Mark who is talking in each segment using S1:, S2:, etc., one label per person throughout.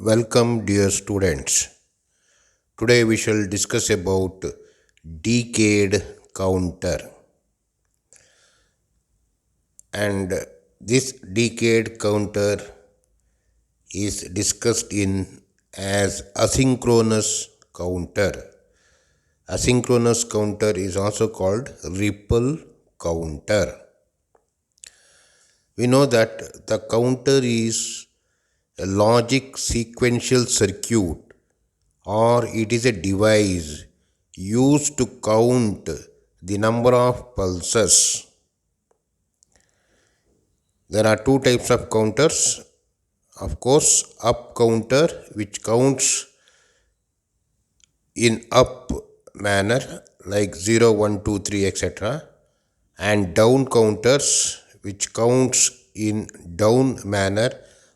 S1: Welcome, dear students. Today we shall discuss about decade counter. And this decade counter is discussed in as asynchronous counter. Asynchronous counter is also called ripple counter. We know that the counter is a logic sequential circuit, or it is a device used to count the number of pulses. There are two types of counters. Of course, up counter, which counts in up manner like 0, 1, 2, 3, etc., and down counters, which counts in down manner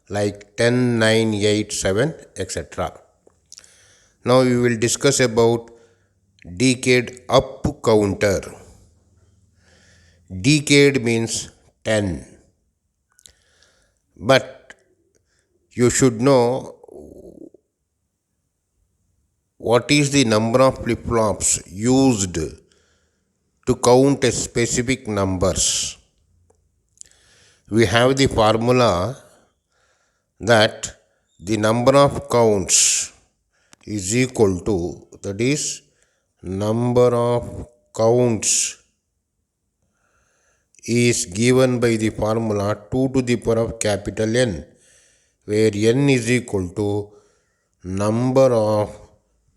S1: like 10, 9, 8, 7, etc. Now we will discuss about decade up counter. Decade means 10. But you should know what is the number of flip-flops used to count a specific numbers. We have the formula that the number of counts is equal to, that is, number of counts is given by the formula 2 to the power of capital N, where N is equal to number of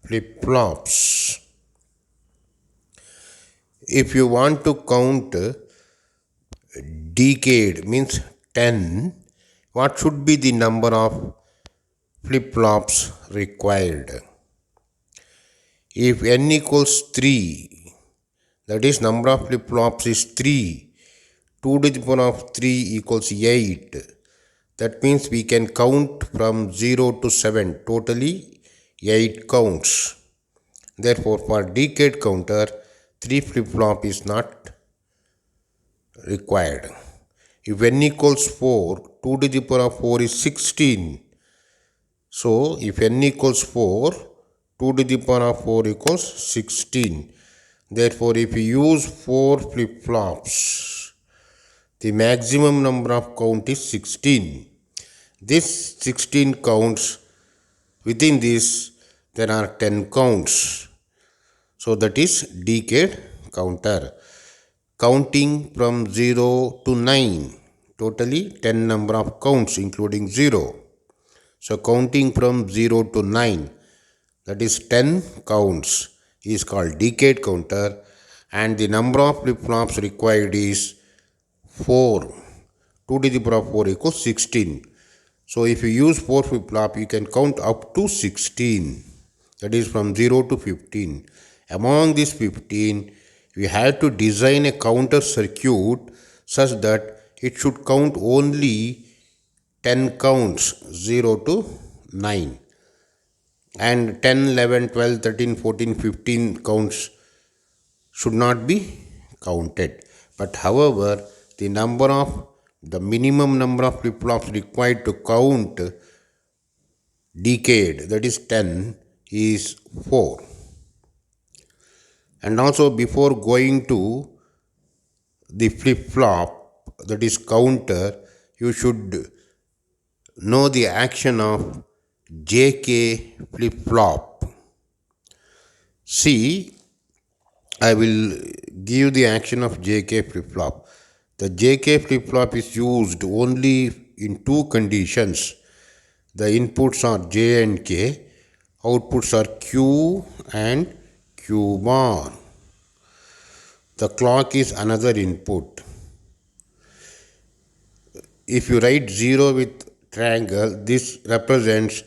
S1: flip-flops. If you want to count decade means 10, what should be the number of flip-flops required? If n equals 3, that is number of flip-flops is 3, 2 to the power of 3 equals 8. That means we can count from 0 to 7, totally 8 counts. Therefore, for decade counter, 3 flip-flop is not required. If n equals 4, 2 to the power of 4 is 16. So, if n equals 4, 2 to the power of 4 equals 16. Therefore, if you use 4 flip-flops, the maximum number of count is 16. This 16 counts, within this there are 10 counts. So that is decade counter. Counting from 0 to 9, totally 10 number of counts including 0. So counting from 0 to 9, that is 10 counts, is called decade counter, and the number of flip-flops required is 4. 2 to the power of 4 equals 16. So if you use 4 flip-flop, you can count up to 16. That is from 0 to 15. Among these 15, we have to design a counter circuit such that it should count only 10 counts, 0 to 9. And 10, 11, 12, 13, 14, 15 counts should not be counted. But however, the minimum number of flip-flops required to count decade, that is 10, is 4. And also before going to the flip-flop, that is counter, you should know the action of JK flip-flop. See, I will give the action of JK flip-flop. The JK flip-flop is used only in two conditions. The inputs are J and K, outputs are Q and Q bar. The clock is another input. If you write 0 with triangle, this represents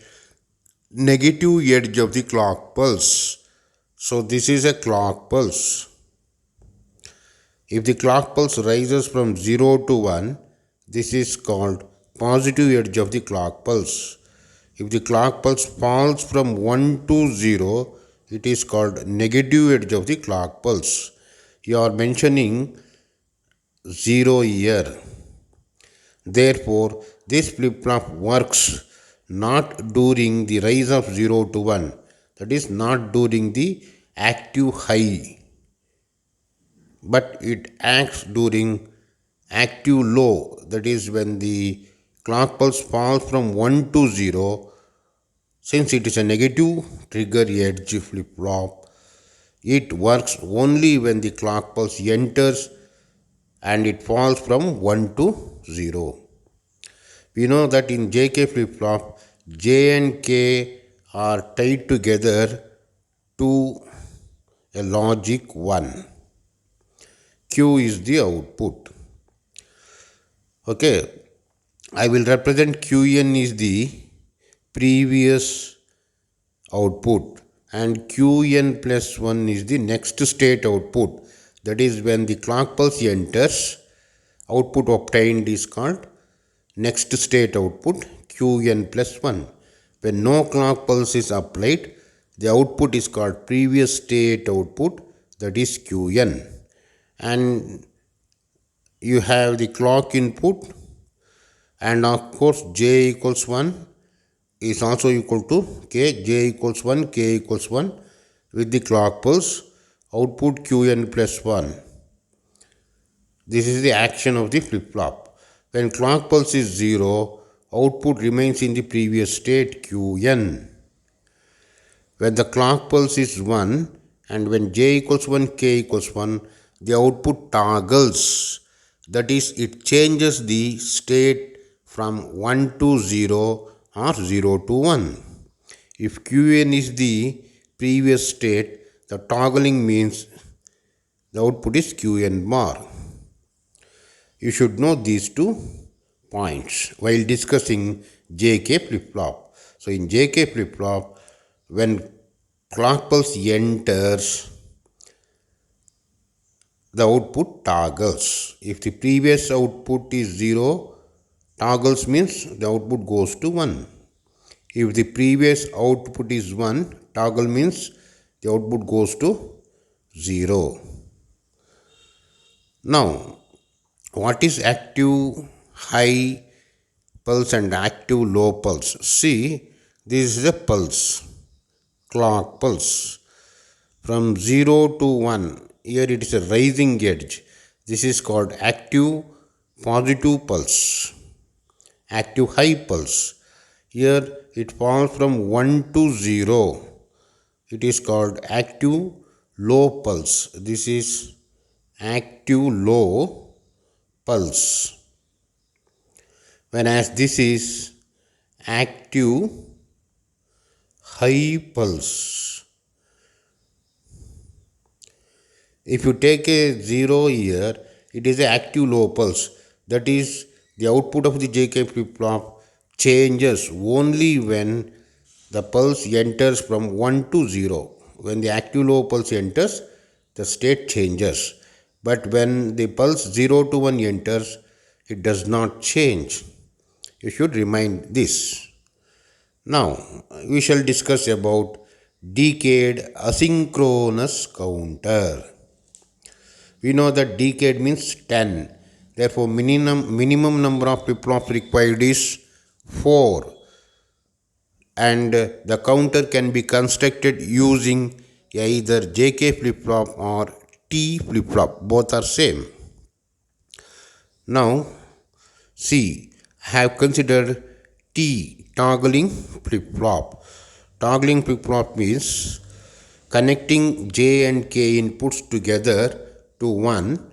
S1: negative edge of the clock pulse. So this is a clock pulse. If the clock pulse rises from 0 to 1, this is called positive edge of the clock pulse. If the clock pulse falls from 1 to 0, it is called negative edge of the clock pulse. You are mentioning 0 here. Therefore, this flip-flop works not during the rise of 0 to 1. That is not during the active high, but it acts during active low. That is when the clock pulse falls from 1 to 0. Since it is a negative trigger edge flip flop, it works only when the clock pulse enters and it falls from 1 to 0. We know that in JK flip flop, J and K are tied together to a logic 1. Q is the output. Okay, I will represent Qn is the previous output and Qn plus 1 is the next state output. That is when the clock pulse enters, output obtained is called next state output Qn plus 1. When no clock pulse is applied, the output is called previous state output, that is Qn. And you have the clock input, and of course J equals 1 is also equal to K. J equals 1, K equals 1 with the clock pulse, output Qn plus 1. This is the action of the flip flop. When clock pulse is 0, output remains in the previous state Qn. When the clock pulse is 1 and when J equals 1, K equals 1, the output toggles. That is, it changes the state from 1 to 0 or 0 to 1. If Qn is the previous state, the toggling means the output is Qn bar. You should know these 2 points while discussing JK flip flop. So in JK flip flop, when clock pulse enters, the output toggles. If the previous output is 0, toggles means the output goes to 1. If the previous output is 1, toggle means the output goes to 0. Now, what is active high pulse and active low pulse? See, this is a pulse, clock pulse. From 0 to 1, here it is a rising edge. This is called active positive pulse, active high pulse. Here it falls from 1 to 0. It is called active low pulse. This is active low pulse. Whereas this is active high pulse. If you take a 0 here, it is an active low pulse. That is, the output of the JK flip flop changes only when the pulse enters from 1 to 0. When the active low pulse enters, the state changes. But when the pulse 0 to 1 enters, it does not change. You should remind this. Now, we shall discuss about decade asynchronous counter. We know that decade means 10. Therefore, minimum number of flip flops required is 4. And the counter can be constructed using either JK flip flop or T flip flop. Both are same. Now, see, I have considered T, toggling flip flop. Toggling flip flop means connecting J and K inputs together to one,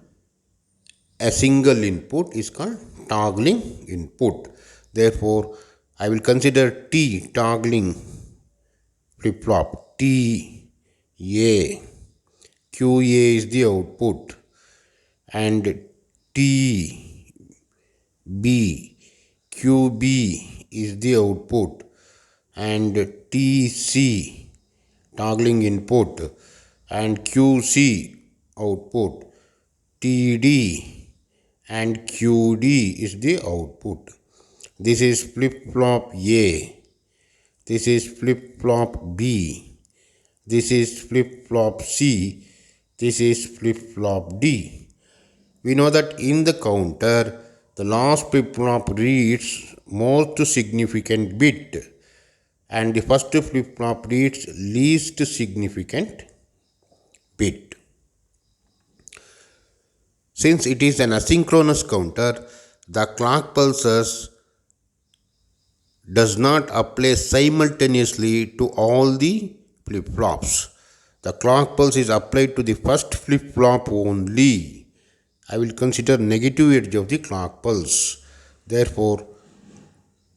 S1: a single input is called toggling input. Therefore, I will consider T, toggling flip flop. T A, Q A is the output, and T B, Q B is the output, and T C, toggling input, and Q C, output. TD and QD is the output. This is flip flop A. This is flip flop B. This is flip flop C. This is flip flop D. We know that in the counter, the last flip-flop reads most significant bit and the first flip-flop reads least significant bit. Since it is an asynchronous counter, the clock pulses does not apply simultaneously to all the flip-flops. The clock pulse is applied to the first flip-flop only. I will consider negative edge of the clock pulse. Therefore,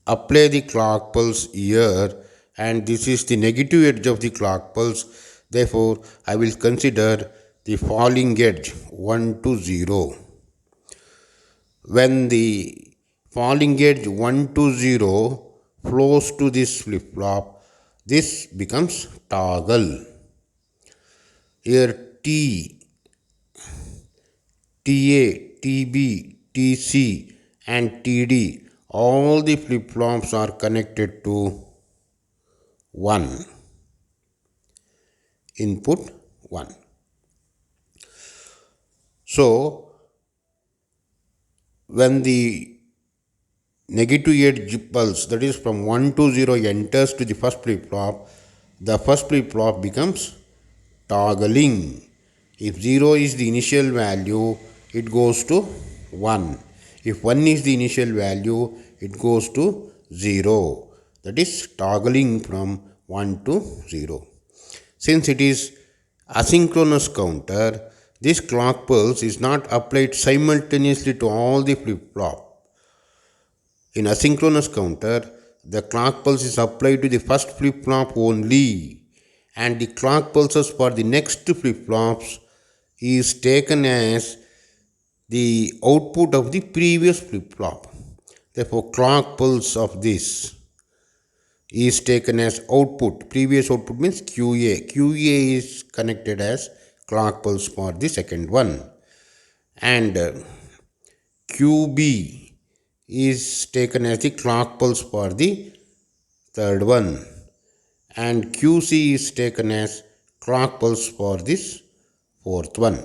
S1: apply the clock pulse here, and this is the negative edge of the clock pulse. Therefore, I will consider the falling edge 1 to 0. When the falling edge 1 to 0 flows to this flip flop, this becomes toggle. Here T, TA, TB, TC and TD, all the flip flops are connected to 1. Input 1. So, when the negative edge pulse, that is from 1 to 0, enters to the first flip flop, the first flip flop becomes toggling. If 0 is the initial value, it goes to 1. If 1 is the initial value, it goes to 0. That is toggling from 1 to 0. Since it is asynchronous counter, this clock pulse is not applied simultaneously to all the flip-flop. In asynchronous counter, the clock pulse is applied to the first flip-flop only, and the clock pulses for the next flip-flops is taken as the output of the previous flip-flop. Therefore, clock pulse of this is taken as output. Previous output means QA. QA is connected as clock pulse for the second one. And QB is taken as the clock pulse for the third one. And QC is taken as clock pulse for this fourth one.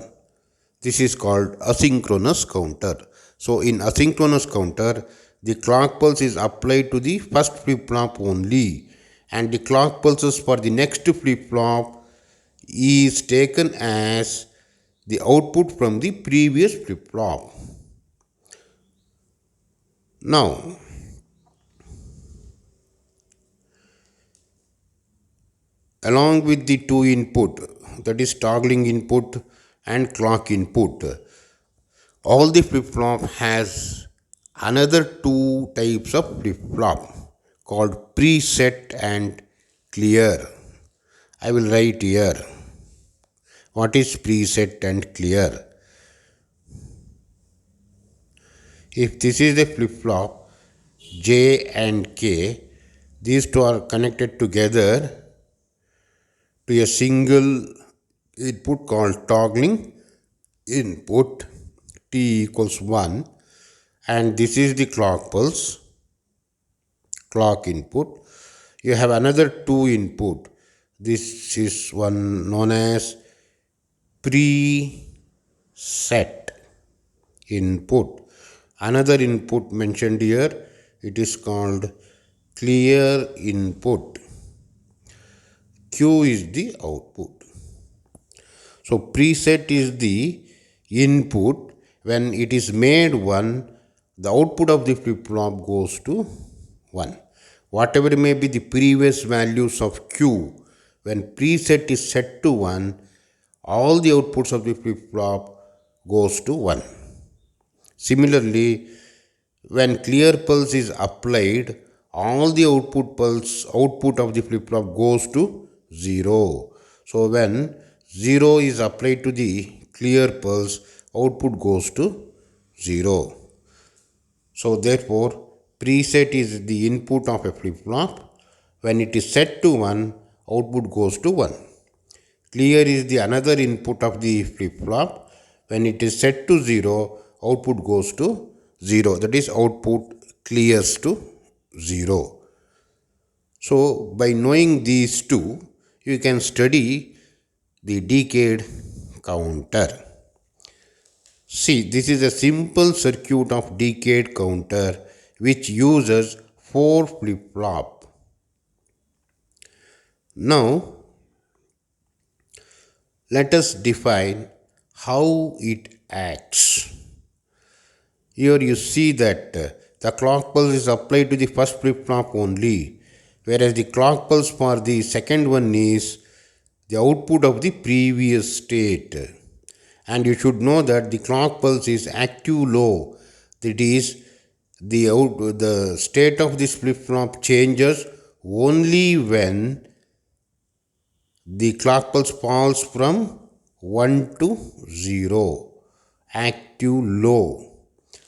S1: This is called asynchronous counter. So in asynchronous counter, the clock pulse is applied to the first flip-flop only, and the clock pulses for the next flip-flop is taken as the output from the previous flip-flop. Now, along with the two input, that is toggling input and clock input, all the flip-flop has another two types of flip-flop called preset and clear. I will write here. What is preset and clear? If this is a flip-flop J and K, these two are connected together to a single input called toggling input. T equals 1, and this is the clock pulse, clock input. You have another two input. This is one known as preset input. Another input mentioned here, it is called clear input. Q is the output. So preset is the input. When it is made 1, the output of the flip-flop goes to 1. Whatever may be the previous values of Q, when preset is set to 1, all the outputs of the flip-flop goes to 1. Similarly, when clear pulse is applied, all the output of the flip-flop goes to 0. So when 0 is applied to the clear pulse, output goes to 0. So therefore, preset is the input of a flip-flop. When it is set to 1, output goes to 1. Clear is the another input of the flip-flop. When it is set to 0, output goes to 0. That is, output clears to 0. So by knowing these two, you can study the decade counter. See, this is a simple circuit of decade counter which uses 4 flip-flop. Now, let us define how it acts. Here you see that the clock pulse is applied to the first flip-flop only, whereas the clock pulse for the second one is the output of the previous state. And you should know that the clock pulse is active low. That is, the state of this flip-flop changes only when the clock pulse falls from 1 to 0, active low.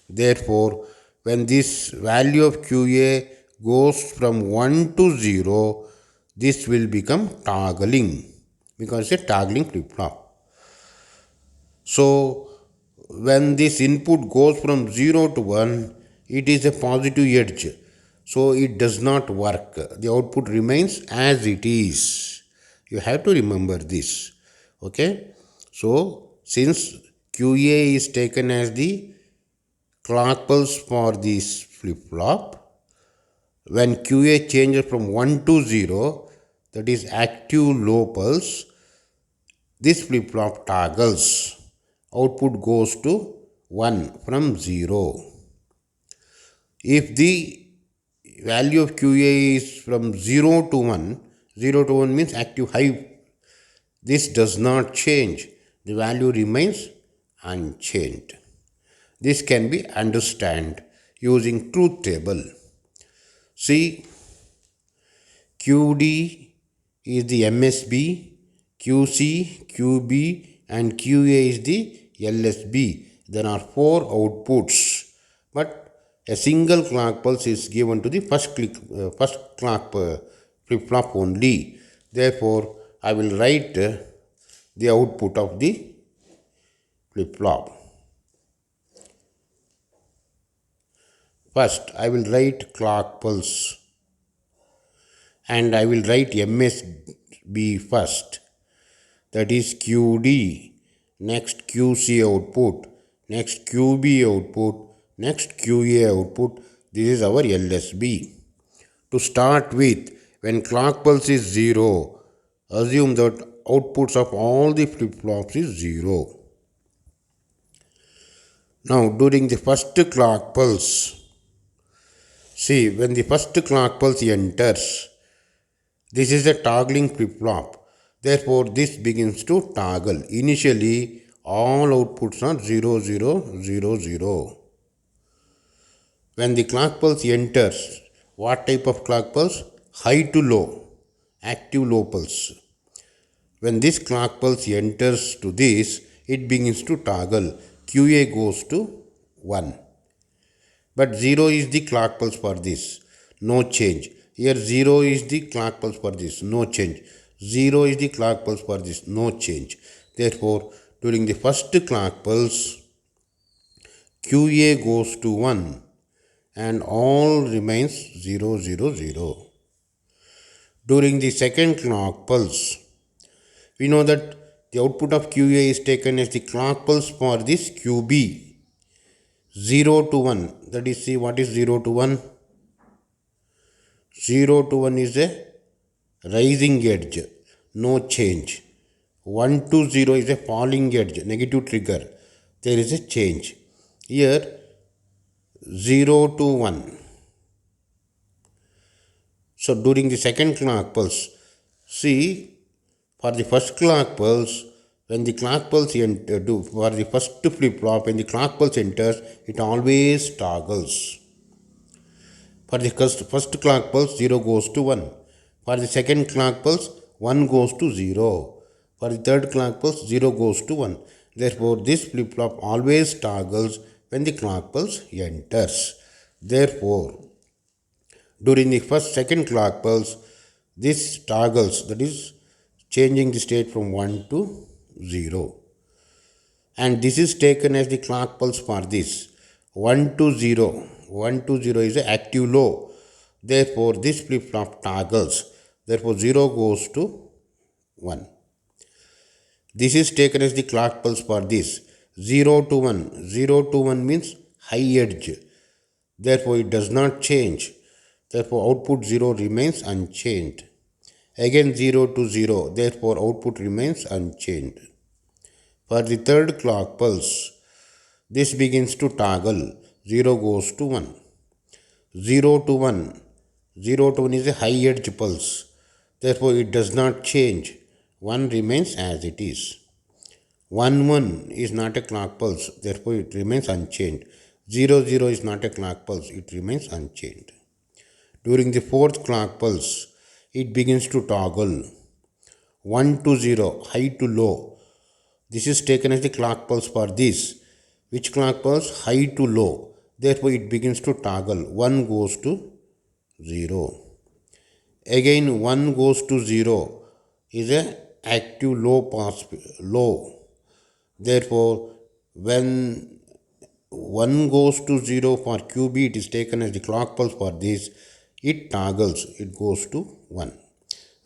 S1: Therefore, when this value of QA goes from 1 to 0, this will become toggling because it's a toggling flip-flop. So, when this input goes from 0 to 1, it is a positive edge. So, it does not work. The output remains as it is. You have to remember this. Okay. So, since QA is taken as the clock pulse for this flip-flop, when QA changes from 1 to 0, that is active low pulse, this flip-flop toggles. Output goes to 1 from 0. If the value of QA is from 0 to 1, 0 to 1 means active high. This does not change. The value remains unchanged. This can be understood using truth table. See, QD is the MSB, QC, QB and QA is the LSB. There are 4 outputs, but a single clock pulse is given to the first clock flip-flop only. Therefore, I will write the output of the flip-flop. First, I will write clock pulse and I will write MSB first. That is QD, next QC output, next QB output, next QA output. This is our LSB. To start with, when clock pulse is 0, assume that outputs of all the flip-flops is 0. Now, during the first clock pulse, see, when the first clock pulse enters, this is a toggling flip-flop. Therefore, this begins to toggle. Initially, all outputs are 0, 0, 0, 0. When the clock pulse enters, what type of clock pulse? High to low, active low pulse. When this clock pulse enters to this, it begins to toggle. QA goes to 1. But 0 is the clock pulse for this, no change. Here 0 is the clock pulse for this, no change. 0 is the clock pulse for this, no change. Therefore, during the first clock pulse, QA goes to 1 and all remains 0, 0, 0. During the second clock pulse, we know that the output of QA is taken as the clock pulse for this QB. 0 to 1, that is, see what is 0 to 1? 0 to 1 is a rising edge, no change. 1 to 0 is a falling edge, negative trigger, there is a change. Here 0 to 1. So during the second clock pulse, see, for the first clock pulse, when the clock pulse for the first flip-flop, when the clock pulse enters, it always toggles. For the first clock pulse, 0 goes to 1. For the second clock pulse, 1 goes to 0. For the third clock pulse, 0 goes to 1. Therefore, this flip-flop always toggles when the clock pulse enters. Therefore, during the second clock pulse, this toggles, that is, changing the state from 1 to 0. And this is taken as the clock pulse for this. 1 to 0. 1 to 0 is an active low. Therefore, this flip-flop toggles. Therefore, 0 goes to 1. This is taken as the clock pulse for this. 0 to 1. 0 to 1 means high edge. Therefore, it does not change. Therefore, output 0 remains unchanged. Again 0 to 0. Therefore, output remains unchanged. For the third clock pulse, this begins to toggle. 0 goes to 1. 0 to 1. 0 to 1 is a high edge pulse. Therefore, it does not change. 1 remains as it is. 1 1 is not a clock pulse. Therefore, it remains unchanged. 0 0 is not a clock pulse. It remains unchanged. During the fourth clock pulse, it begins to toggle. 1 to 0, high to low. This is taken as the clock pulse for this. Which clock pulse? High to low. Therefore, it begins to toggle. 1 goes to 0. Again 1 goes to 0 is a active low pass low. Therefore, when 1 goes to 0 for QB, it is taken as the clock pulse for this. It toggles, it goes to 1.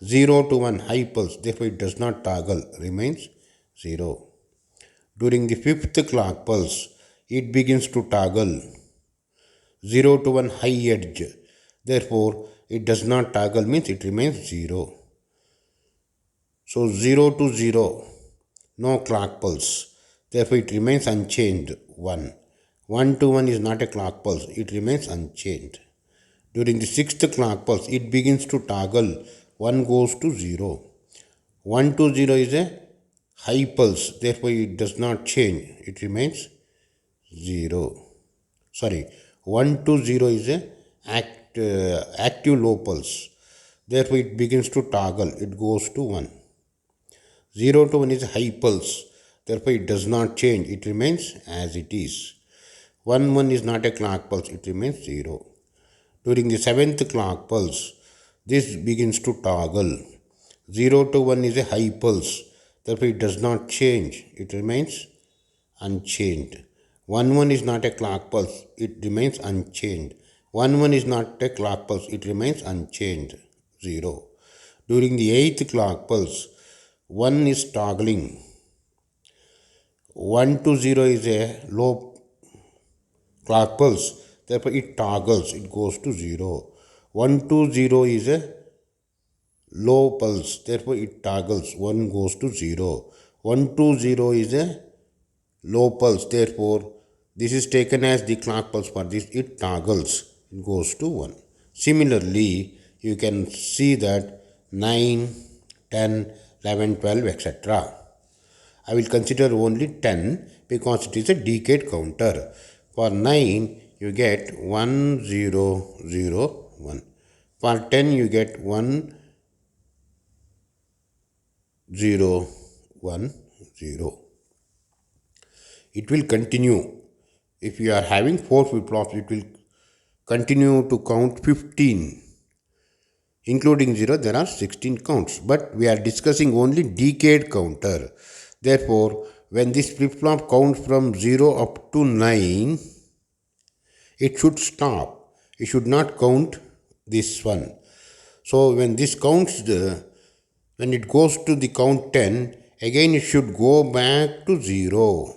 S1: 0 to 1 high pulse, therefore it does not toggle, remains 0. During the fifth clock pulse, it begins to toggle. 0 to 1 high edge, therefore it does not toggle, means it remains 0. So 0 to 0, no clock pulse, therefore it remains unchanged, 1. 1 to 1 is not a clock pulse, it remains unchanged. During the sixth clock pulse, it begins to toggle, 1 goes to 0. 1 to 0 is a high pulse, therefore it does not change, it remains 0. 1 to 0 is a active low pulse, therefore it begins to toggle, it goes to 1. 0 to 1 is a high pulse, therefore it does not change, it remains as it is. 1 1 is not a clock pulse, it remains 0. During the seventh clock pulse, this begins to toggle. 0 to 1 is a high pulse, therefore it does not change, it remains unchanged. 1 1 is not a clock pulse, it remains unchanged. 1 1 is not a clock pulse, it remains unchanged, 0. During the eighth clock pulse, 1 is toggling. 1 to 0 is a low clock pulse, therefore it toggles, it goes to 0. 1 to 0 is a low pulse, therefore it toggles, 1 goes to 0. 1 to 0 is a low pulse, therefore this is taken as the clock pulse for this, it toggles, it goes to 1. Similarly, you can see that 9, 10, 11, 12, etc. I will consider only 10 because it is a decade counter. For 9, you get 1, 0, 0, 1. For 10, you get 1, 0, 1, 0. It will continue. If you are having 4 flip-flops, it will continue to count 15. Including 0, there are 16 counts. But we are discussing only decade counter. Therefore, when this flip-flop counts from 0 up to 9, it should stop. It should not count this one. So when this counts, when it goes to the count 10, again it should go back to 0.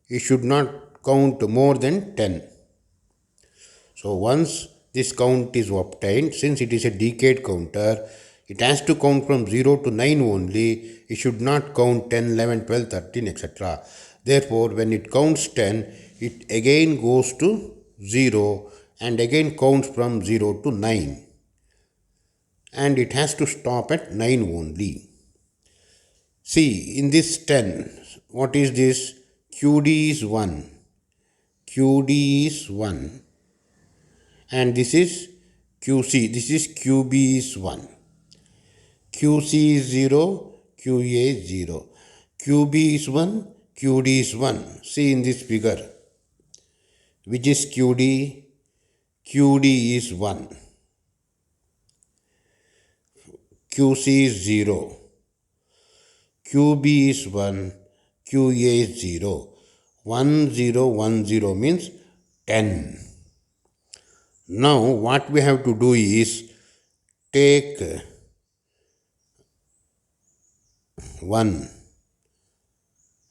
S1: It should not count more than 10. So once this count is obtained, since it is a decade counter, it has to count from 0 to 9 only. It should not count 10, 11, 12, 13, etc. Therefore, when it counts 10, it again goes to 0 and again counts from 0 to 9. And it has to stop at 9 only. See, in this 10, what is this? QD is 1. QD is 1. And this is QC. This is QB is 1. QC is 0. QA is 0. QB is 1. QD is 1. See in this figure. Which is QD? QD is 1. QC is 0. QB is 1. QA is 0. 1, 0, 1, 0 means 10. Now what we have to do is take 1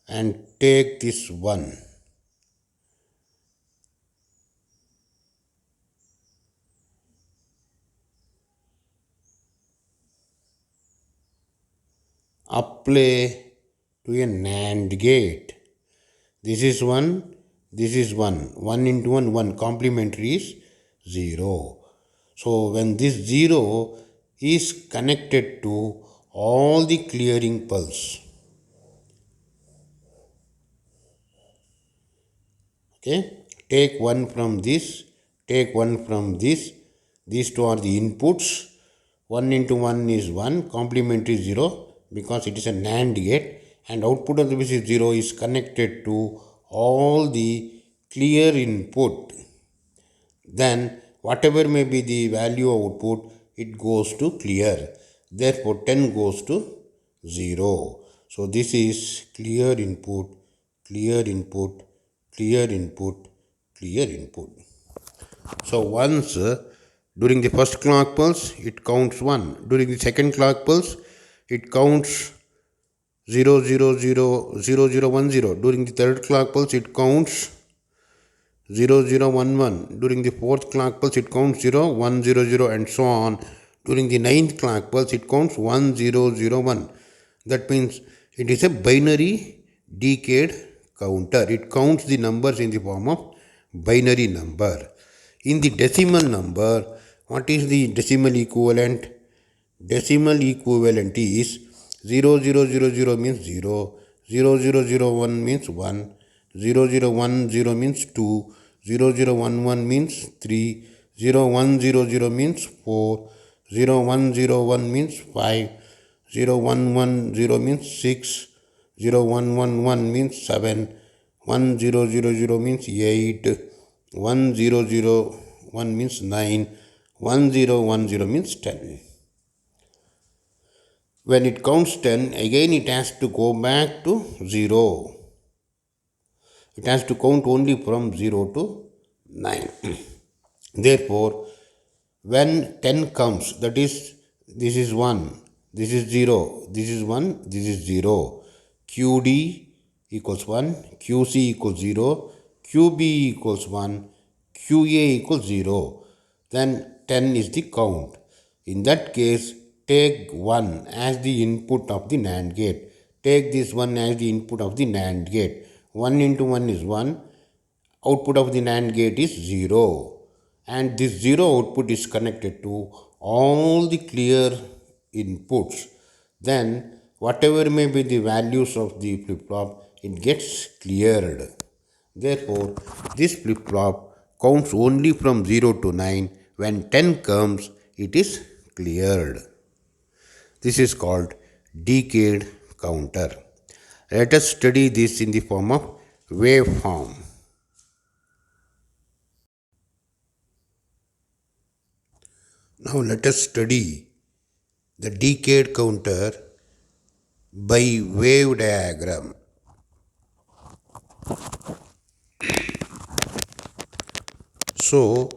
S1: and take this 1. Apply to a NAND gate. This is 1, this is 1. 1 into 1, 1. Complementary is 0. So when this 0 is connected to all the clearing pulse. Okay, take 1 from this, take 1 from this. These two are the inputs. 1 into 1 is 1, complementary is 0 because it is a NAND gate, and output of the bit is 0 is connected to all the clear input. Then whatever may be the value of output, it goes to clear. Therefore 10 goes to 0. So this is clear input, clear input, clear input, clear input. So once during the first clock pulse, it counts 1. During the second clock pulse, it counts 0, 0, 0, 0, 0, 1, 0. During the third clock pulse, it counts 0, 0, 1, 1. During the fourth clock pulse, it counts 0, 1, 0, 0, and so on. During the ninth clock pulse, it counts 1, 0, 0, 1. That means it is a binary decade counter. It counts the numbers in the form of binary number. In the decimal number, what is the decimal equivalent? Decimal equivalent is 0, 0, 0, 0 means 0, 0, 0, 0, 1 means 1, 0, 0, 1, 0 means 2, 0, 0, 1, 1 means 3, 0, 1, 0, 0 means 4, 0, 1, 0, 1 means 5, 0, 1, 1, 0 means 6, 0, 1, 1, 1 means 7, 1, 0, 0, 0 means 8, 1, 0, 0, 1 means 9, 1, 0, 1, 0 means 10. When it counts 10, again it has to go back to 0. It has to count only from 0 to 9. Therefore, when 10 comes, that is, this is 1, this is 0, this is 1, this is 0. QD equals 1, QC equals 0, QB equals 1, QA equals 0. Then 10 is the count. In that case, take 1 as the input of the NAND gate. Take this 1 as the input of the NAND gate. 1 into 1 is 1. Output of the NAND gate is 0. And this 0 output is connected to all the clear inputs. Then whatever may be the values of the flip-flop, it gets cleared. Therefore, this flip-flop counts only from 0 to 9. When 10 comes, it is cleared. This is called decade counter. Let us study this in the form of waveform. Now let us study the decade counter by wave diagram. So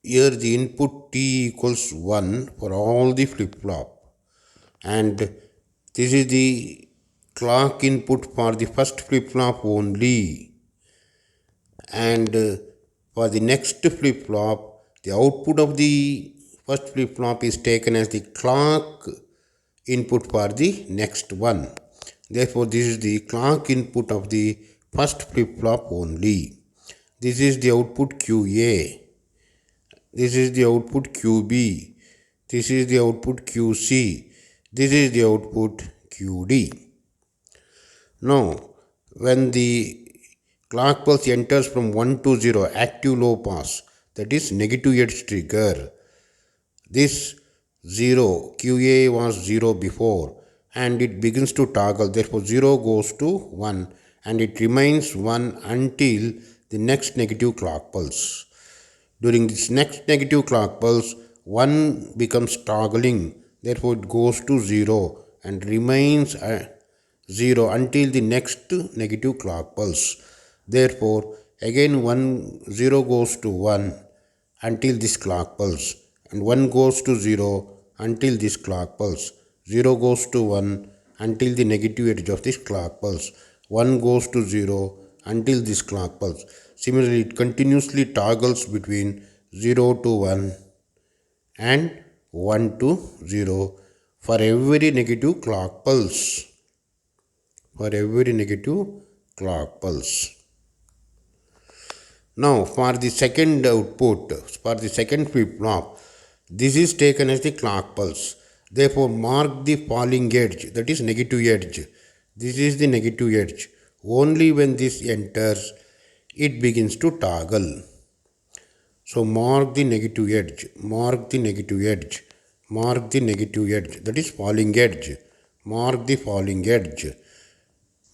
S1: here the input T equals 1 for all the flip-flop, and this is the clock input for the first flip-flop only, and for the next flip-flop the output of the first flip-flop is taken as the clock input for the next one. Therefore, this is the clock input of the first flip-flop only. This is the output QA. This is the output QB. This is the output QC. This is the output QD. Now, when the clock pulse enters from 1 to 0, active low pass, that is negative edge trigger. This 0, QA was 0 before, and it begins to toggle. Therefore, 0 goes to 1, and it remains 1 until the next negative clock pulse. During this next negative clock pulse, 1 becomes toggling. Therefore, it goes to 0 and remains 0 until the next negative clock pulse. Therefore, again 0 goes to 1 until this clock pulse, and 1 goes to 0 until this clock pulse. 0 goes to 1 until the negative edge of this clock pulse. 1 goes to 0 until this clock pulse. Similarly, it continuously toggles between 0 to 1 and 1 to 0 for every negative clock pulse. For every negative clock pulse. Now, for the second output, for the second flip-flop, this is taken as the clock pulse. Therefore, mark the falling edge, that is negative edge. This is the negative edge. Only when this enters, it begins to toggle. So, mark the negative edge, mark the negative edge, mark the negative edge, that is falling edge. Mark the falling edge,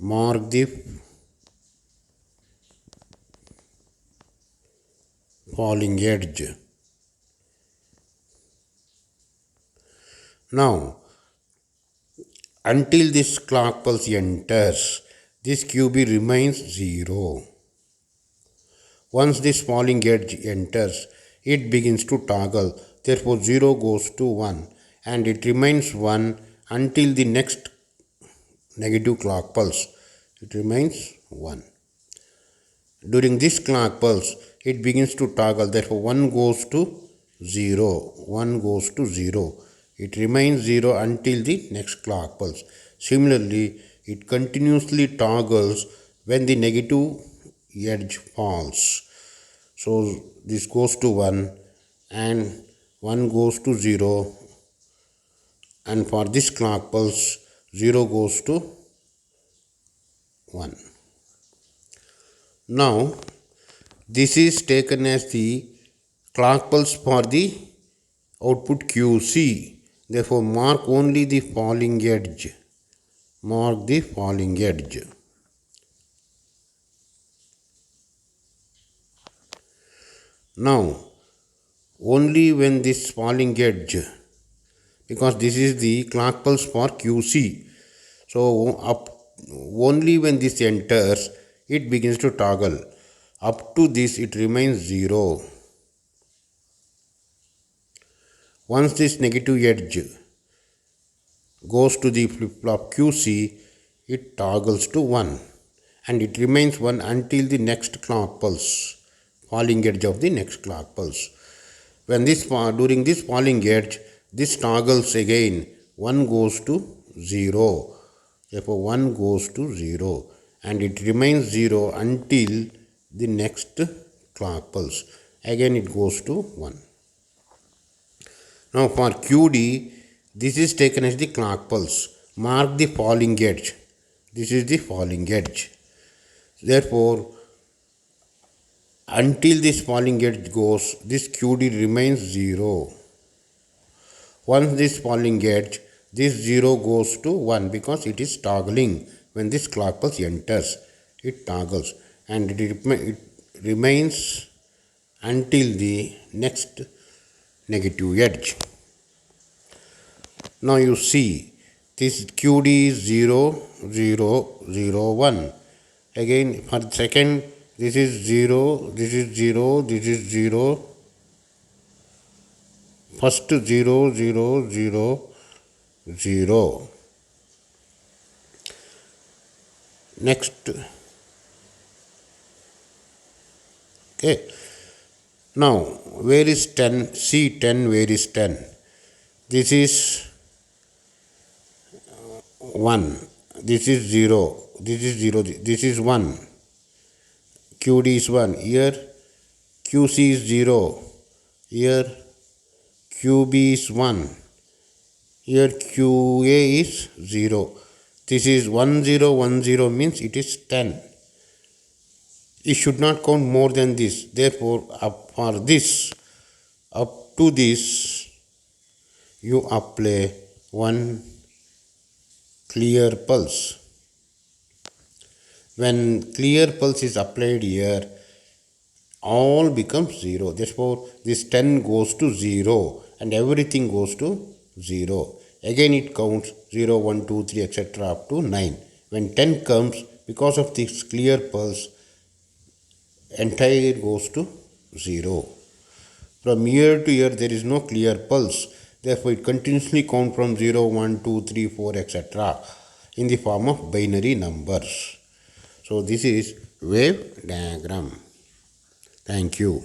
S1: mark the falling edge. Now, until this clock pulse enters, this QB remains 0. Once this falling edge enters, it begins to toggle. Therefore, 0 goes to 1 and it remains 1 until the next negative clock pulse. It remains 1. During this clock pulse, it begins to toggle. Therefore, 1 goes to 0. 1 goes to 0. It remains 0 until the next clock pulse. Similarly, it continuously toggles when the negative edge falls. So, this goes to 1 and 1 goes to 0, and for this clock pulse 0 goes to 1. Now, this is taken as the clock pulse for the output QC. Therefore, mark only the falling edge. Mark the falling edge. Now, only when this falling edge, because this is the clock pulse for QC. So, only when this enters, it begins to toggle. Up to this, it remains 0. Once this negative edge goes to the flip-flop QC, it toggles to 1 and it remains 1 until the next clock pulse, falling edge of the next clock pulse. When during this falling edge, this toggles again, 1 goes to 0. Therefore, 1 goes to 0 and it remains 0 until the next clock pulse. Again, it goes to 1. Now, for QD, this is taken as the clock pulse. Mark the falling edge. This is the falling edge. Therefore, until this falling edge goes, this QD remains 0. Once this falling edge, this 0 goes to 1 because it is toggling. When this clock pulse enters, it toggles and it remains until the next negative edge. Now you see this QD is 0, 0, 0, 1. Again for the second, this is 0, this is 0, this is 0. First 0, 0, 0, 0. Next. Okay. Now, where is 10? See 10, where is 10? This is 1. This is 0. This is 0. This is 1. QD is 1. Here QC is 0. Here QB is 1. Here QA is 0. This is 1 0 1 0 means it is 10. It should not count more than this. Therefore, for this, up to this, you apply one clear pulse. When clear pulse is applied here, all becomes 0. Therefore, this 10 goes to 0 and everything goes to 0. Again it counts 0, 1, 2, 3, etc. up to 9. When 10 comes, because of this clear pulse, entire goes to 0. From year to year there is no clear pulse. Therefore, it continuously counts from 0, 1, 2, 3, 4, etc. in the form of binary numbers. So this is wave diagram. Thank you.